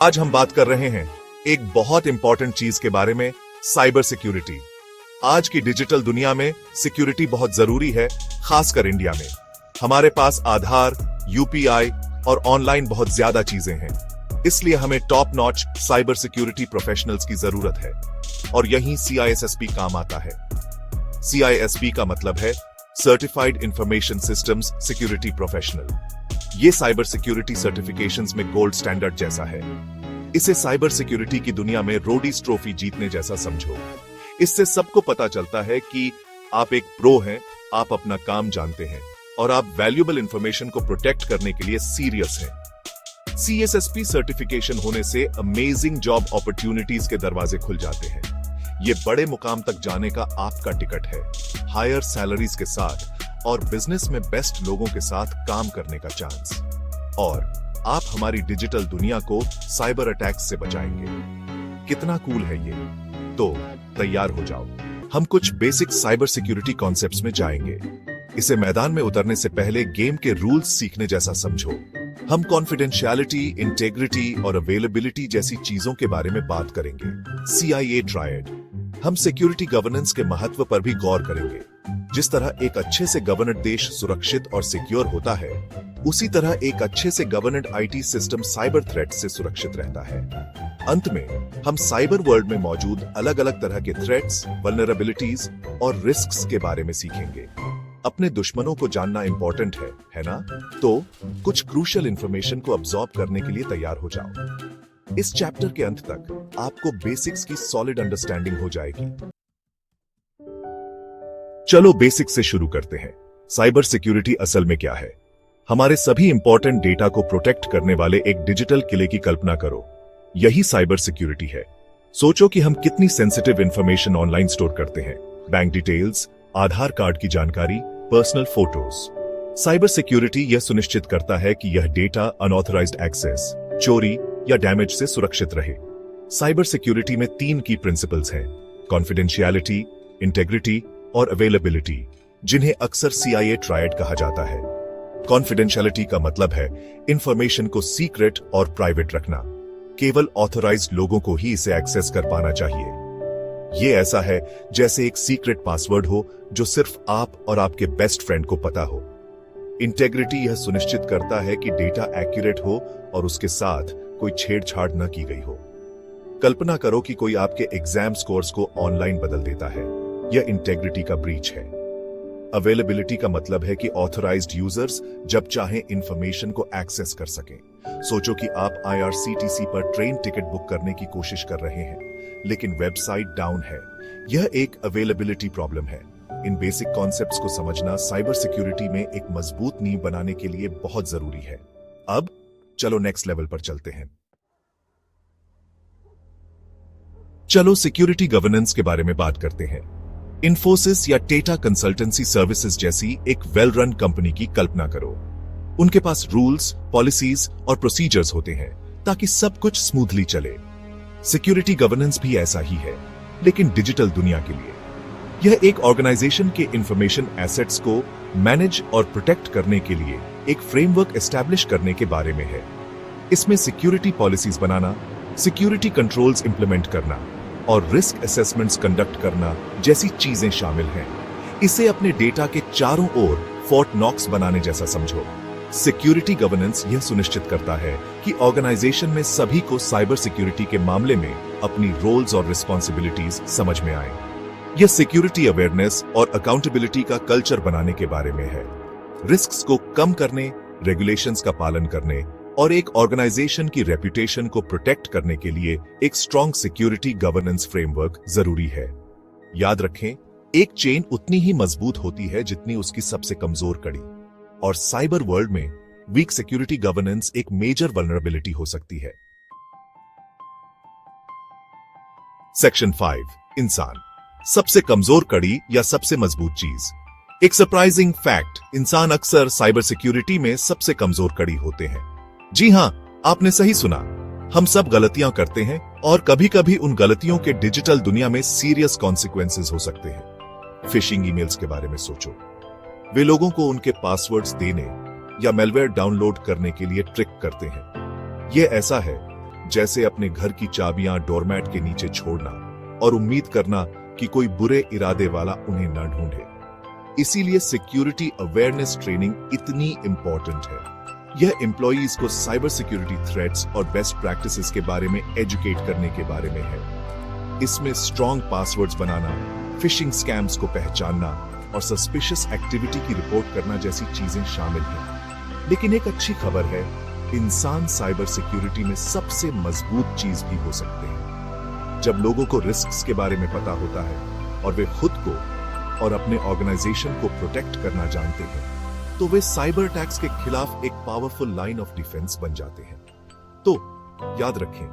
आज हम बात कर रहे हैं एक बहुत इंपॉर्टेंट चीज के बारे में, साइबर सिक्योरिटी। आज की डिजिटल दुनिया में सिक्योरिटी बहुत जरूरी है, खासकर इंडिया में। हमारे पास आधार, यूपीआई और ऑनलाइन बहुत ज्यादा चीजें हैं, इसलिए हमें top notch cyber security professionals की जरूरत है और यहीं CISSP काम आता है। CISP का मतलब है certified information systems security professional. ये साइबर सिक्योरिटी सर्टिफिकेशंस में गोल्ड स्टैंडर्ड जैसा है। इसे साइबर सिक्योरिटी की दुनिया में रोडीज ट्रॉफी जीतने जैसा समझो। इससे सबको पता चलता है कि आप एक प्रो हैं, आप अपना काम जानते हैं और आप वैल्यूएबल इंफॉर्मेशन को प्रोटेक्ट करने के लिए सीरियस हैं। CISSP सर्टिफिकेशन होने से अमेजिंग जॉब अपॉर्चुनिटीज के दरवाजे खुल जाते हैं। ये बड़े मुकाम तक जाने का आपका टिकट है, हायर सैलरीज के साथ और बिजनेस में बेस्ट लोगों के साथ काम करने का चांस। और आप हमारी डिजिटल दुनिया को साइबर अटैक्स से बचाएंगे। कितना कूल है ये? तो तैयार हो जाओ, हम कुछ बेसिक साइबर सिक्योरिटी कॉन्सेप्ट्स में जाएंगे। इसे मैदान में उतरने से पहले गेम के रूल्स सीखने जैसा समझो। हम कॉन्फिडेंशियलिटी, इंटेग्रिटी और अवेलेबिलिटी जैसी चीजों के बारे में बात करेंगे। CIA triad. हम सिक्योरिटी गवर्नेंस के महत्व पर भी गौर करेंगे। जिस तरह एक अच्छे से गवर्नेड देश सुरक्षित और सिक्योर होता है, उसी तरह एक अच्छे से गवर्नेड IT सिस्टम साइबर थ्रेट से सुरक्षित रहता है। अंत में हम साइबर वर्ल्ड में मौजूद अलग अलग तरह के थ्रेट्स, वल्नरेबिलिटीज और रिस्क्स के बारे में सीखेंगे। अपने दुश्मनों को जानना इंपॉर्टेंट है ना? तो कुछ क्रूशियल इंफॉर्मेशन को अब्सॉर्ब करने के लिए तैयार हो जाओ। इस चैप्टर के अंत तक आपको बेसिक्स की सॉलिड अंडरस्टैंडिंग हो जाएगी। चलो बेसिक्स से शुरू करते हैं। साइबर सिक्योरिटी असल में क्या है? हमारे सभी इंपॉर्टेंट डेटा को प्रोटेक्ट करने वाले एक डिजिटल किले की कल्पना करो। यही साइबर सिक्योरिटी है। सोचो कि हम कितनी सेंसिटिव इंफॉर्मेशन ऑनलाइन स्टोर करते हैं। बैंक डिटेल्स, आधार कार्ड की जानकारी, पर्सनल फोटोज। साइबर सिक्योरिटी यह सुनिश्चित करता है कि यह डेटा अनऑथराइज्ड एक्सेस, चोरी या डैमेज से सुरक्षित रहे। साइबर सिक्योरिटी में 3 की प्रिंसिपल्स हैं: कॉन्फिडेंशियलिटी, इंटेग्रिटी और अवेलेबिलिटी, जिन्हें अक्सर CIA ट्रायड कहा जाता है। कॉन्फिडेंशियलिटी का मतलब है इंफॉर्मेशन को सीक्रेट और प्राइवेट रखना। केवल ऑथराइज्ड लोगों को ही इसे एक्सेस कर पाना चाहिए। ये ऐसा है जैसे एक सीक्रेट पासवर्ड हो जो सिर्फ आप और आपके बेस्ट फ्रेंड को पता हो। इंटेग्रिटी यह सुनिश्चित करता है कि डेटा एक्यूरेट हो और उसके साथ कोई छेड़छाड़ न की गई हो। कल्पना करो कि कोई आपके एग्जाम स्कोर्स को ऑनलाइन बदल देता है। यह इंटेग्रिटी का ब्रीच है। अवेलेबिलिटी का मतलब है कि ऑथराइज्ड यूजर्स जब चाहें इंफॉर्मेशन को एक्सेस कर सकें। सोचो कि आप IRCTC पर ट्रेन टिकट बुक करने की कोशिश कर रहे हैं, लेकिन वेबसाइट डाउन है। यह एक अवेलेबिलिटी प्रॉब्लम है। इन बेसिक कॉन्सेप्ट्स को समझना साइबर सिक्योरिटी में एक मजबूत नींव बनाने के लिए बहुत जरूरी है। अब चलो नेक्स्ट लेवल पर चलते हैं। चलो सिक्योरिटी गवर्नेंस के बारे में बात करते हैं। इन्फोसिस या टाटा कंसल्टेंसी सर्विसेज जैसी एक वेल रन कंपनी की कल्पना करो। उनके पास रूल्स, पॉलिसीज और प्रोसीजर्स होते हैं ताकि सब कुछ स्मूथली चले। सिक्योरिटी गवर्नेंस भी ऐसा ही है, लेकिन डिजिटल दुनिया के लिए। यह एक ऑर्गेनाइजेशन के इंफॉर्मेशन एसेट्स को मैनेज और प्रोटेक्ट करने के लिए एक फ्रेमवर्क एस्टैब्लिश करने के बारे में है। इसमें सिक्योरिटी पॉलिसीज बनाना, सिक्योरिटी कंट्रोल्स इंप्लीमेंट करना और रिस्क असेसमेंट्स कंडक्ट करना जैसी चीजें शामिल हैं। इसे अपने डेटा के चारों ओर फोर्ट नॉक्स बनाने जैसा समझो। सिक्योरिटी गवर्नेंस यह सुनिश्चित करता है कि ऑर्गेनाइजेशन में सभी को साइबर सिक्योरिटी के मामले में अपनी रोल्स और रिस्पॉन्सिबिलिटीज समझ में आए। यह सिक्योरिटी अवेयरनेस और अकाउंटेबिलिटी का कल्चर बनाने के बारे में है। रिस्क्स को कम करने, रेगुलेशंस का पालन करने और एक ऑर्गेनाइजेशन की रेपुटेशन को प्रोटेक्ट करने के लिए एक स्ट्रॉन्ग सिक्योरिटी गवर्नेंस फ्रेमवर्क जरूरी है। याद रखें, एक चेन उतनी ही मजबूत होती है जितनी उसकी सबसे कमजोर कड़ी, और साइबर वर्ल्ड में वीक सिक्योरिटी गवर्नेंस एक मेजर वल्नरेबिलिटी हो सकती है। सेक्शन 5, इंसान। सबसे कमजोर कड़ी या सबसे मजबूत चीज। एक सरप्राइजिंग फैक्ट, इंसान अक्सर साइबर सिक्योरिटी में सबसे कमजोर कड़ी होते हैं। जी हां, आपने सही सुना। हम सब गलतियां करते हैं और कभी कभी उन गलतियों के डिजिटल दुनिया में सीरियस कॉन्सिक्वेंसेस हो सकते हैं। फिशिंग ईमेल्स के बारे में सोचो। वे लोगों को उनके पासवर्ड्स देने या मेलवेयर डाउनलोड करने के लिए ट्रिक करते हैं। यह ऐसा है जैसे अपने घर की चाबियां डोरमैट के नीचे छोड़ना और उम्मीद करना कि कोई बुरे इरादे वाला उन्हें न ढूंढे। इसीलिए सिक्योरिटी अवेयरनेस ट्रेनिंग इतनी इंपॉर्टेंट है। यह एम्प्लॉइज को साइबर सिक्योरिटी थ्रेट्स और बेस्ट प्रैक्टिसेस के बारे में एजुकेट करने के बारे में है। इसमें स्ट्रॉन्ग पासवर्ड्स बनाना, फिशिंग स्कैम्स को पहचानना और सस्पिशियस एक्टिविटी की रिपोर्ट करना जैसी चीजें शामिल हैं। लेकिन एक अच्छी खबर है, इंसान साइबर सिक्योरिटी में सबसे मजबूत चीज भी हो सकते हैं। जब लोगों को रिस्क्स के बारे में पता होता है और वे खुद को और अपने ऑर्गेनाइजेशन को प्रोटेक्ट करना जानते हैं, तो वे साइबर अटैक्स के खिलाफ एक पावरफुल लाइन ऑफ डिफेंस बन जाते हैं। तो याद रखें,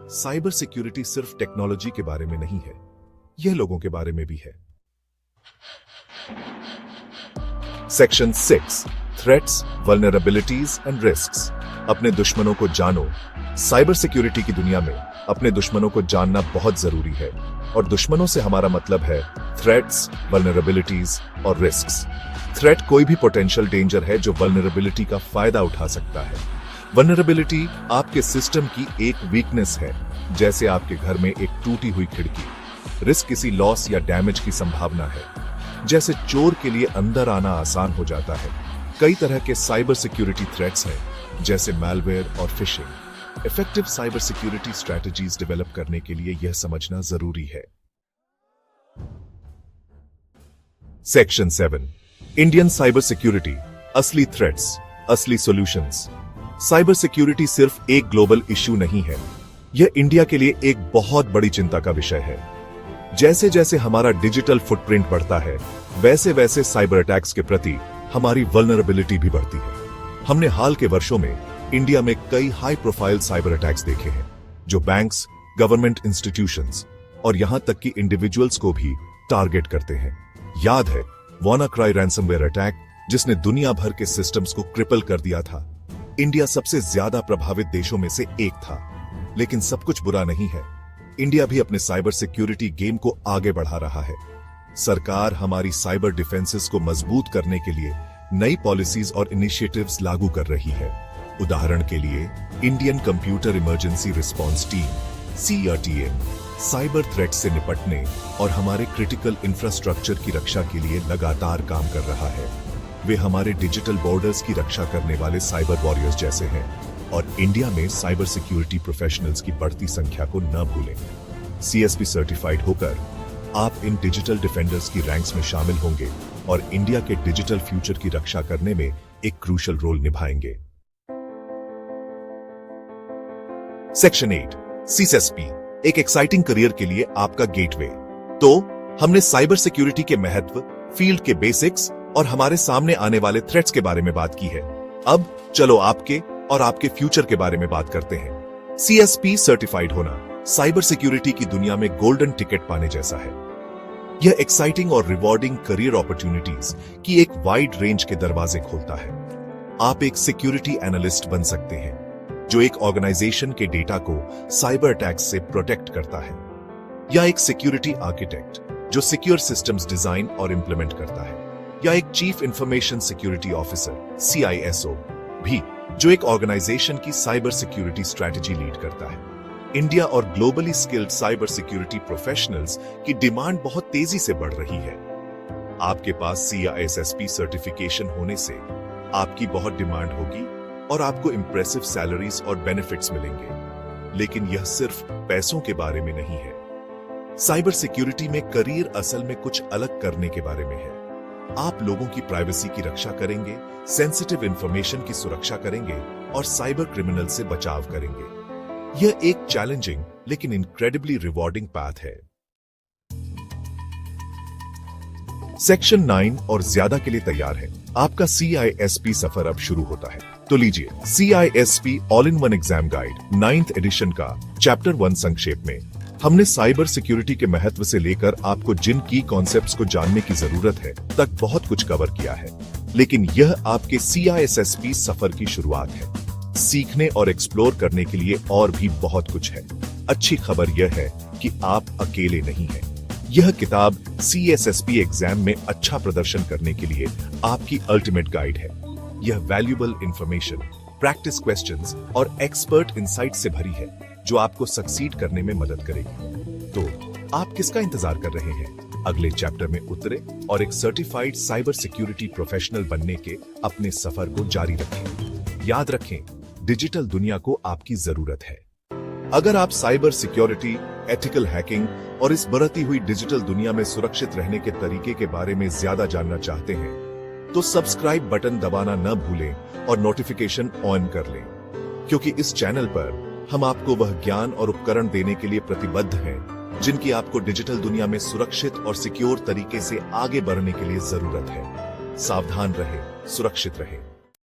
साइबर सिक्योरिटी सिर्फ टेक्नोलॉजी के बारे में नहीं है, यह लोगों के बारे में भी है। Section 6, threats, vulnerabilities and risks. अपने दुश्मनों को जानो। साइबर सिक्योरिटी की दुनिया में अपने दुश्मनों को जानना बहुत जरूरी है, और दुश्मनों से हमारा मतलब है थ्रेट्स, वल्नरेबिलिटीज और रिस्क्स। थ्रेट कोई भी पोटेंशियल डेंजर है जो वल्नरेबिलिटी का फायदा उठा सकता है। वल्नरेबिलिटी आपके सिस्टम की एक वीकनेस है, जैसे आपके घर में एक टूटी हुई खिड़की। रिस्क किसी लॉस या डैमेज की संभावना है, जैसे चोर के लिए अंदर आना आसान हो जाता है। कई तरह के साइबर सिक्योरिटी थ्रेट्स हैं, जैसे मैलवेयर और fishing. Effective cyber security strategies develop करने के लिए यह समझना जरूरी है। सेक्शन 7, इंडियन साइबर सिक्योरिटी, असली थ्रेट्स, असली सॉल्यूशंस। साइबर सिक्योरिटी सिर्फ एक ग्लोबल इश्यू नहीं है, यह इंडिया के लिए एक बहुत बड़ी चिंता का विषय है। जैसे जैसे हमारा डिजिटल फुटप्रिंट बढ़ता है, वैसे वैसे साइबर अटैक्स के प्रति हमारी वल्नरेबिलिटी भी बढ़ती है। हमने हाल के वर्षों में इंडिया में कई हाई प्रोफाइल साइबर अटैक्स देखे हैं, जो बैंक्स, गवर्नमेंट इंस्टीट्यूशंस और यहां तक कि इंडिविजुअल्स को भी टारगेट करते हैं। याद है WannaCry रैंसमवेयर अटैक, जिसने दुनिया भर के सिस्टम्स को क्रिपल कर दिया था। इंडिया सबसे ज्यादा प्रभावित देशों में से एक था। लेकिन सब कुछ बुरा नहीं है, इंडिया भी अपने साइबर सिक्योरिटी गेम को आगे बढ़ा रहा है। सरकार हमारी साइबर डिफेंसेस को मजबूत करने के लिए नई पॉलिसीज और इनिशिएटिव्स लागू कर रही है। उदाहरण के लिए Indian computer emergency response team CERT-M cyber threat से निपटने और हमारे क्रिटिकल इंफ्रास्ट्रक्चर की रक्षा के लिए लगातार काम कर रहा है। वे हमारे डिजिटल बॉर्डर्स की रक्षा करने वाले साइबर वॉरियर्स जैसे हैं, और इंडिया में साइबर सिक्योरिटी प्रोफेशनल्स की बढ़ती संख्या को न भूलें। CSP सर्टिफाइड होकर आप इन डिजिटल डिफेंडर्स की रैंक्स में शामिल होंगे और इंडिया के डिजिटल फ्यूचर की रक्षा करने में एक क्रूशल रोल निभाएंगे। सेक्शन 8, CSSP, एक एक्साइटिंग करियर के लिए आपका गेटवे। तो हमने साइबर सिक्योरिटी के महत्व, फील्ड के बेसिक्स और हमारे सामने आने वाले थ्रेट्स के बारे में बात की है। अब चलो आपके और आपके फ्यूचर के बारे में बात करते हैं। CSP सर्टिफाइड होना साइबर सिक्योरिटी की दुनिया में गोल्डन टिकट पाने जैसा है। यह एक्साइटिंग और रिवॉर्डिंग करियर अपॉर्चुनिटीज की एक वाइड रेंज के दरवाजे खोलता है। आप एक सिक्योरिटी एनालिस्ट बन सकते हैं, जो एक ऑर्गेनाइजेशन के डेटा को साइबर अटैक्स से प्रोटेक्ट करता है, या एक सिक्योरिटी आर्किटेक्ट जो सिक्योर सिस्टम्स डिजाइन और इंप्लीमेंट करता है, या एक chief information security officer CISO भी, जो एक ऑर्गेनाइजेशन की साइबर सिक्योरिटी स्ट्रेटजी लीड करता है। इंडिया और globally skilled cyber security professionals की डिमांड बहुत तेजी से बढ़ रही है। आपके पास CISSP सर्टिफिकेशन होने से आपकी बहुत डिमांड होगी और आपको इंप्रेसिव सैलरीज और बेनिफिट्स मिलेंगे। लेकिन यह सिर्फ पैसों के बारे में नहीं है। साइबर सिक्योरिटी में करियर असल में कुछ अलग करने के बारे में है। आप लोगों की प्राइवेसी की रक्षा करेंगे, सेंसिटिव इंफॉर्मेशन की सुरक्षा करेंगे और साइबर क्रिमिनल से बचाव करेंगे। यह एक चैलेंजिंग लेकिन इनक्रेडिबली रिवॉर्डिंग पाथ है। सेक्शन 9 और ज्यादा के लिए तैयार है। आपका CISP सफर अब शुरू होता है। तो लीजिए CISP all in one exam guide 9th edition का चैप्टर 1 संक्षेप में। हमने साइबर सिक्योरिटी के महत्व से लेकर आपको जिन की कॉन्सेप्ट्स को जानने की जरूरत है तक बहुत कुछ कवर किया है। लेकिन यह आपके CISSP सफर की शुरुआत है। सीखने और एक्सप्लोर करने के लिए और भी बहुत कुछ है। अच्छी खबर यह है कि आप अकेले नहीं हैं। यह किताब CSSP एग्जाम में अच्छा प्रदर्शन करने के लिए आपकी अल्टीमेट गाइड है। यह वैल्यूएबल इंफॉर्मेशन, प्रैक्टिस क्वेश्चंस और एक्सपर्ट इंसाइट से भरी है जो आपको सक्सीड करने में मदद करेगी। तो आप किसका इंतजार कर रहे हैं? अगले चैप्टर में उतरे और एक सर्टिफाइड साइबर सिक्योरिटी प्रोफेशनल बनने के अपने सफर को जारी रखें। याद रखें, डिजिटल दुनिया को आपकी जरूरत है। अगर आप साइबर सिक्योरिटी, एथिकल हैकिंग और इस बढ़ती हुई डिजिटल दुनिया में सुरक्षित रहने के तरीके के बारे में ज्यादा जानना चाहते हैं, तो सब्सक्राइब बटन दबाना न भूलें और नोटिफिकेशन ऑन कर लें, क्योंकि इस चैनल पर हम आपको वह ज्ञान और उपकरण देने के लिए प्रतिबद्ध हैं जिनकी आपको डिजिटल दुनिया में सुरक्षित और सिक्योर तरीके से आगे बढ़ने के लिए जरूरत है। सावधान रहें, सुरक्षित रहें।